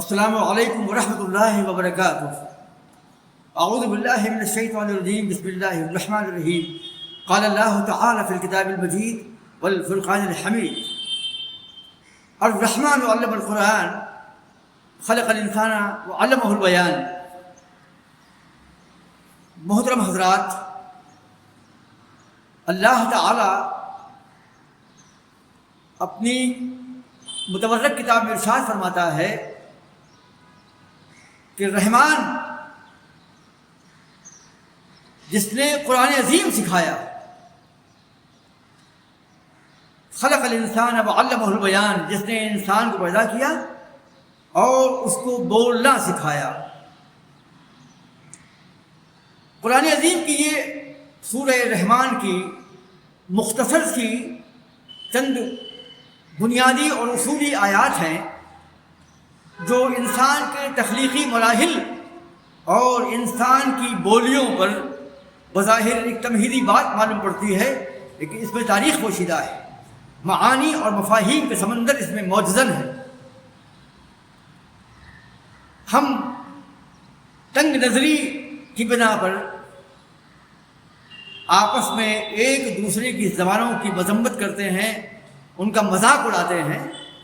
السلام علیکم ورحمۃ اللہ وبرکاتہ۔ اعوذ باللہ من الشیطان الرجیم، بسم اللہ الرحمن الرحیم۔ قال اللہ تعالی فی الکتاب المجید والفرقان الحمید، الرحمن علم القرآن خلق الانسان وعلمہ البیان۔ محترم حضرات، اللہ تعالی اپنی متبرک کتاب میں ارشاد فرماتا ہے کہ رحمان جس نے قرآن عظیم سکھایا، خلق الانسان وعلمہ البیان، جس نے انسان کو پیدا کیا اور اس کو بولنا سکھایا۔ قرآن عظیم کی یہ سورہ رحمان کی مختصر سی چند بنیادی اور اصولی آیات ہیں جو انسان کے تخلیقی مراحل اور انسان کی بولیوں پر بظاہر ایک تمہیدی بات معلوم پڑتی ہے، لیکن اس میں تاریخ پوشیدہ ہے، معانی اور مفاہیم کے سمندر اس میں موجزن ہے۔ ہم تنگ نظری کی بنا پر آپس میں ایک دوسرے کی زبانوں کی مذمت کرتے ہیں، ان کا مذاق اڑاتے ہیں،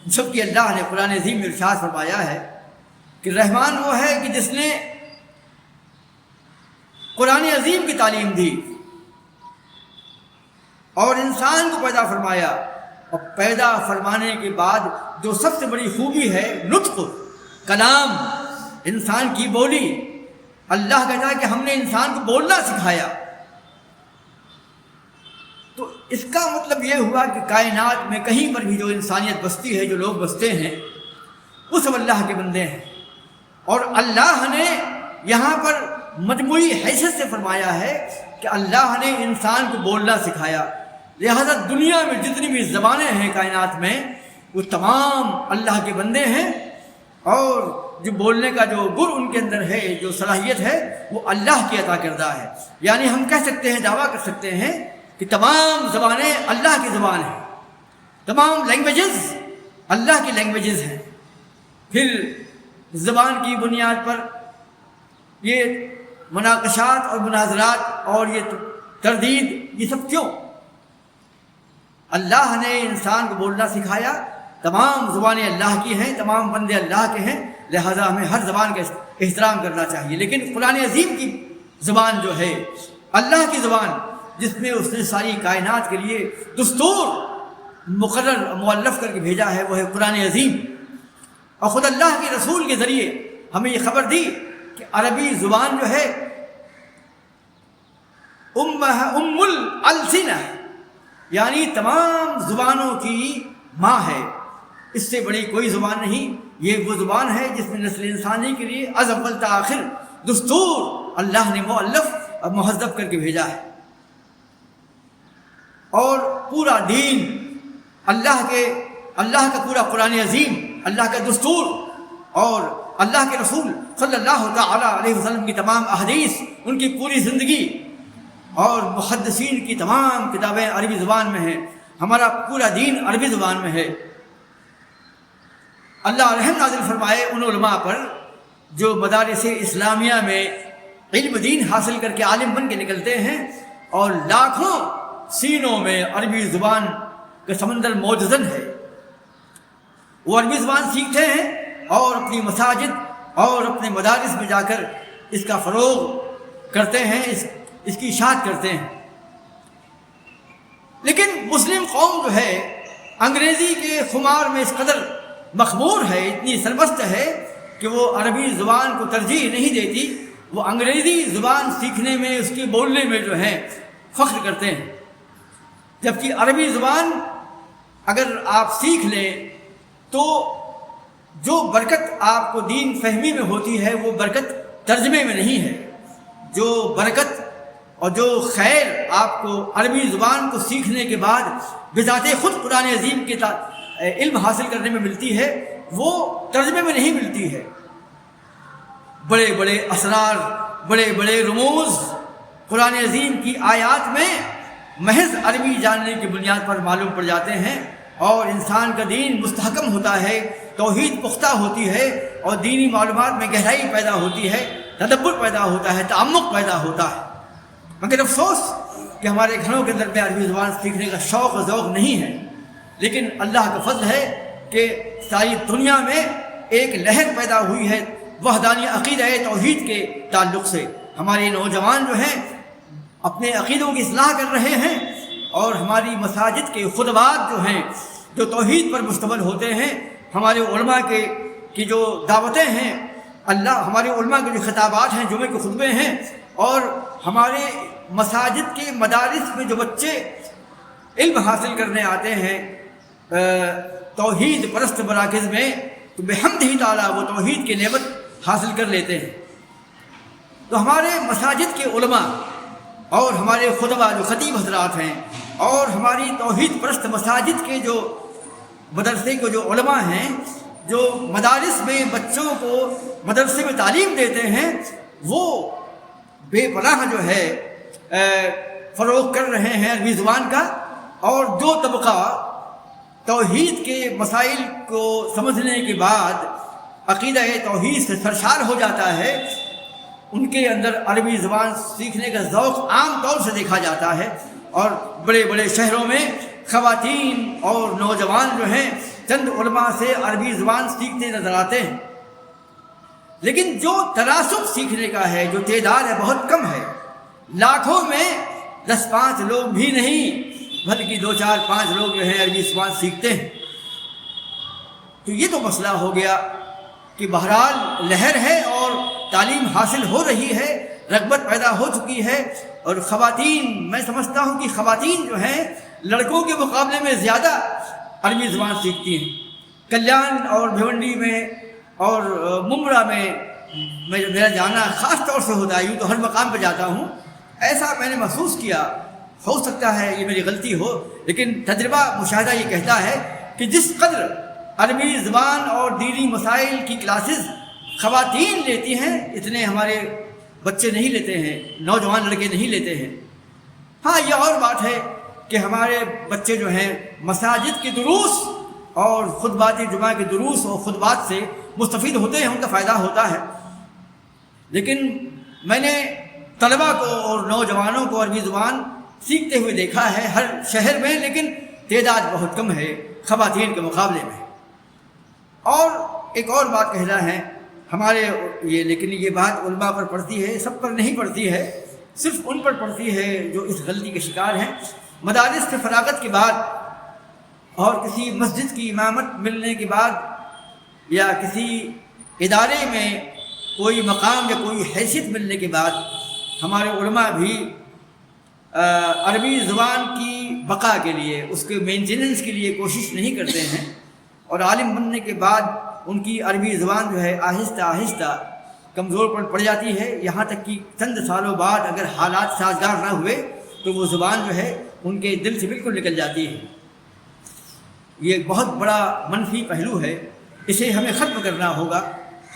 جبکہ اللہ نے قرآن عظیم میں ارشاد فرمایا ہے کہ رحمان وہ ہے کہ جس نے قرآن عظیم کی تعلیم دی اور انسان کو پیدا فرمایا، اور پیدا فرمانے کے بعد جو سب سے بڑی خوبی ہے نطق، کلام، انسان کی بولی۔ اللہ کہتا ہے کہ ہم نے انسان کو بولنا سکھایا۔ تو اس کا مطلب یہ ہوا کہ کائنات میں کہیں پر بھی جو انسانیت بستی ہے، جو لوگ بستے ہیں، وہ سب اللہ کے بندے ہیں، اور اللہ نے یہاں پر مجموعی حیثیت سے فرمایا ہے کہ اللہ نے انسان کو بولنا سکھایا۔ لہذا دنیا میں جتنی بھی زبانیں ہیں کائنات میں، وہ تمام اللہ کے بندے ہیں، اور جو بولنے کا جو گر ان کے اندر ہے، جو صلاحیت ہے، وہ اللہ کی عطا کردہ ہے۔ یعنی ہم کہہ سکتے ہیں، دعویٰ کر سکتے ہیں کہ تمام زبانیں اللہ کی زبان ہیں، تمام لینگویجز اللہ کی لینگویجز ہیں۔ پھر زبان کی بنیاد پر یہ مناقشات اور مناظرات اور یہ تردید، یہ سب کیوں؟ اللہ نے انسان کو بولنا سکھایا۔ تمام زبانیں اللہ کی ہیں، تمام بندے اللہ کے ہیں، لہذا ہمیں ہر زبان کا احترام کرنا چاہیے۔ لیکن قرآن عظیم کی زبان جو ہے، اللہ کی زبان، جس میں اس نے ساری کائنات کے لیے دستور مقرر مؤلف کر کے بھیجا ہے، وہ ہے قرآن عظیم۔ اور خود اللہ کے رسول کے ذریعے ہمیں یہ خبر دی کہ عربی زبان جو ہے ام الالسنہ، یعنی تمام زبانوں کی ماں ہے۔ اس سے بڑی کوئی زبان نہیں۔ یہ وہ زبان ہے جس میں نسل انسانی کے لیے از اول تا آخر دستور اللہ نے مؤلف اور مہذب کر کے بھیجا ہے، اور پورا دین اللہ کا پورا قرآن عظیم، اللہ کا دستور، اور اللہ کے رسول صلی اللہ تعالی علیہ وسلم کی تمام احادیث، ان کی پوری زندگی، اور محدثین کی تمام کتابیں عربی زبان میں ہیں۔ ہمارا پورا دین عربی زبان میں ہے۔ اللہ رحم نازل فرمائے ان علماء پر جو مدارس اسلامیہ میں علم دین حاصل کر کے عالم بن کے نکلتے ہیں، اور لاکھوں سینوں میں عربی زبان کا سمندر موجزن ہے۔ وہ عربی زبان سیکھتے ہیں اور اپنی مساجد اور اپنے مدارس میں جا کر اس کا فروغ کرتے ہیں، اس کی اشاعت کرتے ہیں۔ لیکن مسلم قوم جو ہے انگریزی کے خمار میں اس قدر مخمور ہے، اتنی سرمست ہے کہ وہ عربی زبان کو ترجیح نہیں دیتی۔ وہ انگریزی زبان سیکھنے میں، اس کے بولنے میں جو ہے فخر کرتے ہیں، جبکہ عربی زبان اگر آپ سیکھ لیں تو جو برکت آپ کو دین فہمی میں ہوتی ہے، وہ برکت ترجمے میں نہیں ہے۔ جو برکت اور جو خیر آپ کو عربی زبان کو سیکھنے کے بعد بذات خود قرآن عظیم کے علم حاصل کرنے میں ملتی ہے، وہ ترجمے میں نہیں ملتی ہے۔ بڑے بڑے اسرار، بڑے بڑے رموز قرآن عظیم کی آیات میں محض عربی جاننے کی بنیاد پر معلوم پڑ جاتے ہیں، اور انسان کا دین مستحکم ہوتا ہے، توحید پختہ ہوتی ہے اور دینی معلومات میں گہرائی پیدا ہوتی ہے، تدبر پیدا ہوتا ہے، تعمق پیدا ہوتا ہے۔ مگر افسوس کہ ہمارے گھروں کے اندر میں عربی زبان سیکھنے کا شوق و ذوق نہیں ہے، لیکن اللہ کا فضل ہے کہ ساری دنیا میں ایک لہر پیدا ہوئی ہے وحدانی عقیدہ توحید کے تعلق سے۔ ہمارے نوجوان جو ہیں اپنے عقیدوں کی اصلاح کر رہے ہیں، اور ہماری مساجد کے خطبات جو ہیں جو توحید پر مشتمل ہوتے ہیں، ہمارے علماء کی جو دعوتیں ہیں، ہمارے علماء کے جو خطابات ہیں، جمعے کے خطبے ہیں، اور ہمارے مساجد کے مدارس میں جو بچے علم حاصل کرنے آتے ہیں توحید پرست مراکز میں، تو بحمدہ تعالیٰ وہ توحید کی نعمت حاصل کر لیتے ہیں۔ تو ہمارے مساجد کے علماء اور ہمارے خطبہ جو خطیب حضرات ہیں، اور ہماری توحید پرست مساجد کے جو مدرسے کے جو علماء ہیں، جو مدارس میں بچوں کو مدرسے میں تعلیم دیتے ہیں، وہ بے پناہ جو ہے فروغ کر رہے ہیں عربی زبان کا۔ اور جو طبقہ توحید کے مسائل کو سمجھنے کے بعد عقیدہ توحید سے سرشار ہو جاتا ہے، ان کے اندر عربی زبان سیکھنے کا ذوق عام طور سے دیکھا جاتا ہے، اور بڑے بڑے شہروں میں خواتین اور نوجوان جو ہیں چند علماء سے عربی زبان سیکھتے نظر آتے ہیں۔ لیکن جو تناسب سیکھنے کا ہے، جو تعداد ہے، بہت کم ہے، لاکھوں میں 10-5 لوگ بھی نہیں، بلکہ 2-4-5 لوگ جو ہیں عربی زبان سیکھتے ہیں۔ تو یہ تو مسئلہ ہو گیا کہ بہرحال لہر ہے اور تعلیم حاصل ہو رہی ہے، رغبت پیدا ہو چکی ہے، اور خواتین، میں سمجھتا ہوں کہ خواتین جو ہیں لڑکوں کے مقابلے میں زیادہ عربی زبان سیکھتی ہیں۔ کلیان اور بھیونڈی میں اور ممبرا میں میرا جانا خاص طور سے ہوتا ہے، یوں تو ہر مقام پہ جاتا ہوں، ایسا میں نے محسوس کیا، ہو سکتا ہے یہ میری غلطی ہو، لیکن تجربہ مشاہدہ یہ کہتا ہے کہ جس قدر عربی زبان اور دینی مسائل کی کلاسز خواتین لیتی ہیں، اتنے ہمارے بچے نہیں لیتے ہیں، نوجوان لڑکے نہیں لیتے ہیں۔ ہاں، یہ اور بات ہے کہ ہمارے بچے جو ہیں مساجد کے دروس اور خطبات جمعہ کے دروس اور خطبات سے مستفید ہوتے ہیں، ان کا فائدہ ہوتا ہے، لیکن میں نے طلبہ کو اور نوجوانوں کو عربی زبان سیکھتے ہوئے دیکھا ہے ہر شہر میں، لیکن تعداد بہت کم ہے خواتین کے مقابلے میں۔ اور ایک اور بات کہنا ہے ہمارے لیکن یہ بات علماء پر پڑتی ہے، سب پر نہیں پڑتی ہے، صرف ان پر پڑتی ہے جو اس غلطی کے شکار ہیں۔ مدارس سے فراغت کے بعد اور کسی مسجد کی امامت ملنے کے بعد یا کسی ادارے میں کوئی مقام یا کوئی حیثیت ملنے کے بعد ہمارے علماء بھی عربی زبان کی بقا کے لیے، اس کے مینٹیننس کے لیے کوشش نہیں کرتے ہیں، اور عالم بننے کے بعد ان کی عربی زبان جو ہے آہستہ آہستہ کمزور پڑ جاتی ہے، یہاں تک کہ چند سالوں بعد اگر حالات سازگار نہ ہوئے تو وہ زبان جو ہے ان کے دل سے بالکل نکل جاتی ہے۔ یہ ایک بہت بڑا منفی پہلو ہے، اسے ہمیں ختم کرنا ہوگا۔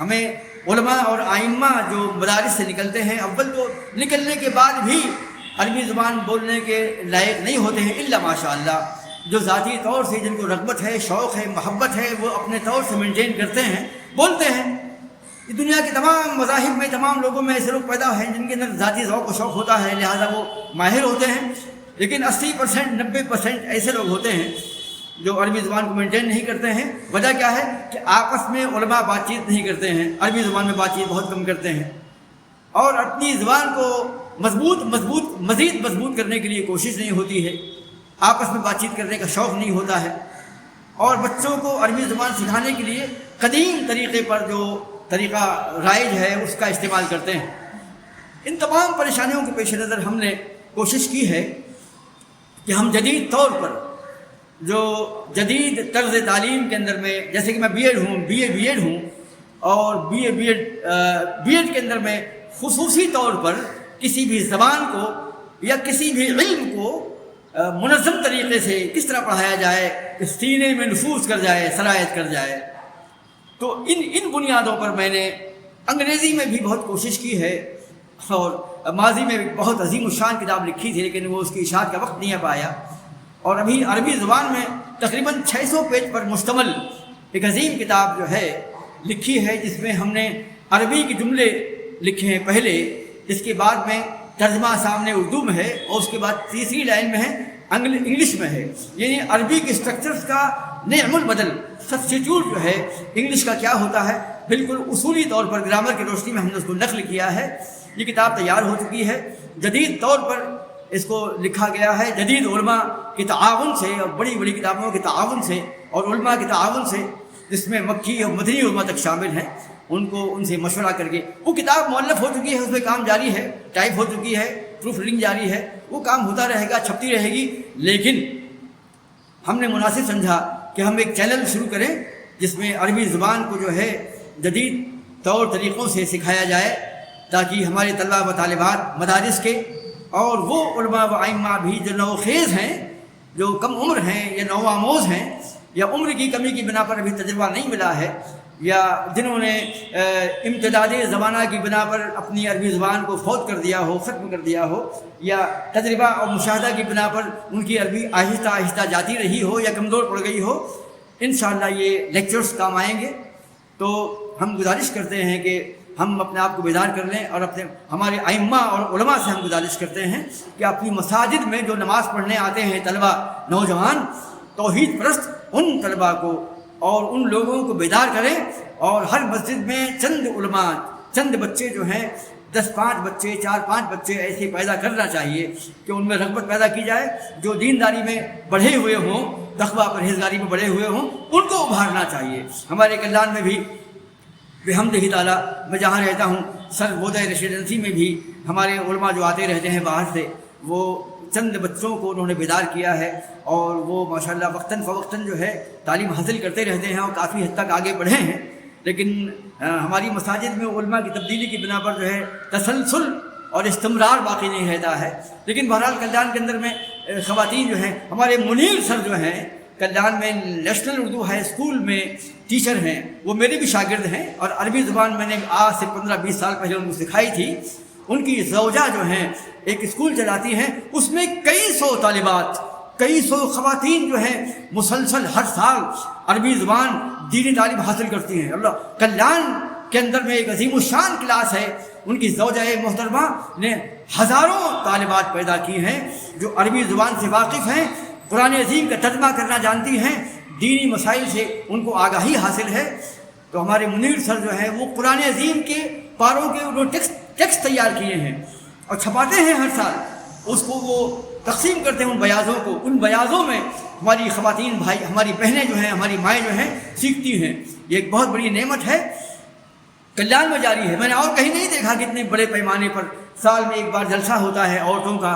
ہمیں علماء اور ائمہ جو مدارس سے نکلتے ہیں، اول تو نکلنے کے بعد بھی عربی زبان بولنے کے لائق نہیں ہوتے ہیں، الا ماشاء اللہ جو ذاتی طور سے جن کو رغبت ہے، شوق ہے، محبت ہے، وہ اپنے طور سے مینٹین کرتے ہیں، بولتے ہیں۔ دنیا کے تمام مذاہب میں، تمام لوگوں میں ایسے لوگ پیدا ہیں جن کے اندر ذاتی ذوق و شوق ہوتا ہے، لہذا وہ ماہر ہوتے ہیں، لیکن 80% 90% ایسے لوگ ہوتے ہیں جو عربی زبان کو مینٹین نہیں کرتے ہیں۔ وجہ کیا ہے کہ آپس میں علماء بات چیت نہیں کرتے ہیں، عربی زبان میں بات چیت بہت کم کرتے ہیں، اور اپنی زبان کو مزید مضبوط کرنے کے لیے کوشش نہیں ہوتی ہے، آپس میں بات چیت کرنے کا شوق نہیں ہوتا ہے، اور بچوں کو عربی زبان سکھانے کے لیے قدیم طریقے پر جو طریقہ رائج ہے اس کا استعمال کرتے ہیں۔ ان تمام پریشانیوں کے پیش نظر ہم نے کوشش کی ہے کہ ہم جدید طور پر جو جدید طرز تعلیم کے اندر میں، جیسے کہ میں بی ایڈ ہوں اور بی ایڈ کے اندر میں خصوصی طور پر کسی بھی زبان کو یا کسی بھی علم کو منظم طریقے سے کس طرح پڑھایا جائے کہ سینے میں نفوذ کر جائے، سرایت کر جائے، تو ان بنیادوں پر میں نے انگریزی میں بھی بہت کوشش کی ہے، اور ماضی میں بھی بہت عظیم الشان کتاب لکھی تھی، لیکن وہ اس کی اشاعت کا وقت نہیں آ پایا، اور ابھی عربی زبان میں تقریباً 600 پیج پر مشتمل ایک عظیم کتاب جو ہے لکھی ہے، جس میں ہم نے عربی کے جملے لکھے ہیں پہلے، اس کے بعد میں ترجمہ سامنے اردو میں ہے، اور اس کے بعد تیسری لائن میں ہے انگلش میں ہے، یعنی عربی کے اسٹرکچرز کا نعم البدل سبسٹیٹیوٹ جو ہے انگلش کا کیا ہوتا ہے، بالکل اصولی طور پر گرامر کی روشنی میں ہم نے اس کو نقل کیا ہے۔ یہ کتاب تیار ہو چکی ہے، جدید طور پر اس کو لکھا گیا ہے جدید علماء کے تعاون سے اور بڑی بڑی کتابوں کے تعاون سے اور علماء کے تعاون سے، جس میں مکی اور مدنی علماء تک شامل ہیں، ان سے مشورہ کر کے وہ کتاب مؤلف ہو چکی ہے، اس میں کام جاری ہے، ٹائپ ہو چکی ہے، پروف ریڈنگ جاری ہے، وہ کام ہوتا رہے گا، چھپتی رہے گی۔ لیکن ہم نے مناسب سمجھا کہ ہم ایک چینل شروع کریں جس میں عربی زبان کو جو ہے جدید طور طریقوں سے سکھایا جائے، تاکہ ہمارے طلبہ و طالبات مدارس کے اور وہ علماء و ائمہ بھی جو نوخیز ہیں، جو کم عمر ہیں یا نوآموز ہیں، یا عمر کی کمی کی بنا پر ابھی تجربہ نہیں ملا ہے، یا جنہوں نے امتداد زمانہ کی بنا پر اپنی عربی زبان کو فوت کر دیا ہو، ختم کر دیا ہو، یا تجربہ اور مشاہدہ کی بنا پر ان کی عربی آہستہ آہستہ جاتی رہی ہو یا کمزور پڑ گئی ہو، انشاءاللہ یہ لیکچرز کام آئیں گے۔ تو ہم گزارش کرتے ہیں کہ ہم اپنے آپ کو بیدار کر لیں، اور ہمارے ائمہ اور علماء سے ہم گزارش کرتے ہیں کہ اپنی مساجد میں جو نماز پڑھنے آتے ہیں طلبہ نوجوان توحید پرست، ان طلبہ کو اور ان لوگوں کو بیدار کریں، اور ہر مسجد میں چند علماء، چند بچے جو ہیں 10-5 بچے، 4-5 بچے ایسے پیدا کرنا چاہیے کہ ان میں رغبت پیدا کی جائے، جو دینداری میں بڑھے ہوئے ہوں، تقویٰ پرہیزگاری میں بڑھے ہوئے ہوں، ان کو ابھارنا چاہیے۔ ہمارے کلان میں بھی بحمدہ تعالیٰ، میں جہاں رہتا ہوں سر بودہ ریسیڈنسی میں بھی ہمارے علماء جو آتے رہتے ہیں باہر سے، وہ چند بچوں کو انہوں نے بیدار کیا ہے، اور وہ ماشاءاللہ وقتاً فوقتاً جو ہے تعلیم حاصل کرتے رہتے ہیں اور کافی حد تک آگے بڑھے ہیں۔ لیکن ہماری مساجد میں علماء کی تبدیلی کی بنا پر جو ہے تسلسل اور استمرار باقی نہیں رہتا ہے۔ لیکن بہرحال کلان کے اندر میں خواتین جو ہیں، ہمارے منیر سر جو ہیں کلان میں نیشنل اردو ہائی اسکول میں ٹیچر ہیں، وہ میرے بھی شاگرد ہیں، اور عربی زبان میں نے آج سے 15-20 سال پہلے ان کو سکھائی تھی۔ ان کی زوجہ جو ہیں ایک اسکول چلاتی ہیں، اس میں کئی سو طالبات، کئی سو خواتین جو ہیں مسلسل ہر سال عربی زبان دینی تعلیم حاصل کرتی ہیں۔ اللہ کلان کے اندر میں ایک عظیم الشان کلاس ہے، ان کی زوجہ محترمہ نے ہزاروں طالبات پیدا کی ہیں جو عربی زبان سے واقف ہیں، قرآن عظیم کا ترجمہ کرنا جانتی ہیں، دینی مسائل سے ان کو آگاہی حاصل ہے۔ تو ہمارے منیر سر جو ہیں وہ قرآن عظیم کے پاروں کے انہوں ٹیکسٹ تیار کیے ہیں اور چھپاتے ہیں ہر سال، اس کو وہ تقسیم کرتے ہیں ان بیاضوں کو۔ ان بیاضوں میں ہماری خواتین بھائی، ہماری بہنیں جو ہیں، ہماری مائیں جو ہیں سیکھتی ہیں۔ یہ ایک بہت بڑی نعمت ہے، کلیان میں جاری ہے۔ میں نے اور کہیں نہیں دیکھا کہ اتنے بڑے پیمانے پر سال میں ایک بار جلسہ ہوتا ہے عورتوں کا،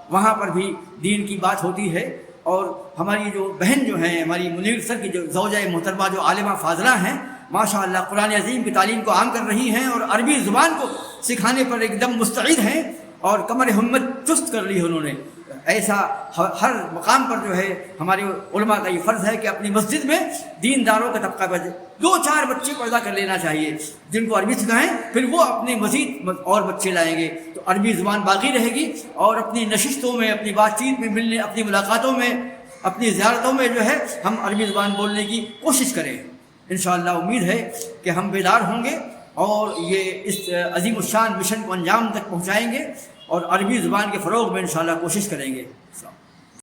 وہاں پر بھی دین کی بات ہوتی ہے۔ اور ہماری جو بہن جو ہیں، ہماری منیر سر کی جو زوجہ محترمہ جو عالمہ فاضلہ ہیں، ماشاءاللہ قرآن عظیم کی تعلیم کو عام کر رہی ہیں اور عربی زبان کو سکھانے پر ایک دم مستعد ہیں، اور کمر ہمت چست کر لی ہے انہوں نے۔ ایسا ہر مقام پر جو ہے ہمارے علماء کا یہ فرض ہے کہ اپنی مسجد میں دینداروں کا طبقہ پیدا، 2-4 بچے پیدا کر لینا چاہیے جن کو عربی سکھائیں، پھر وہ اپنے مزید اور بچے لائیں گے تو عربی زبان باقی رہے گی، اور اپنی نشستوں میں، اپنی بات چیت میں، ملنے، اپنی ملاقاتوں میں، اپنی زیارتوں میں جو ہے ہم عربی زبان بولنے کی کوشش کریں۔ انشاءاللہ امید ہے کہ ہم بیدار ہوں گے اور یہ اس عظیم الشان مشن کو انجام تک پہنچائیں گے، اور عربی زبان کے فروغ میں انشاءاللہ کوشش کریں گے۔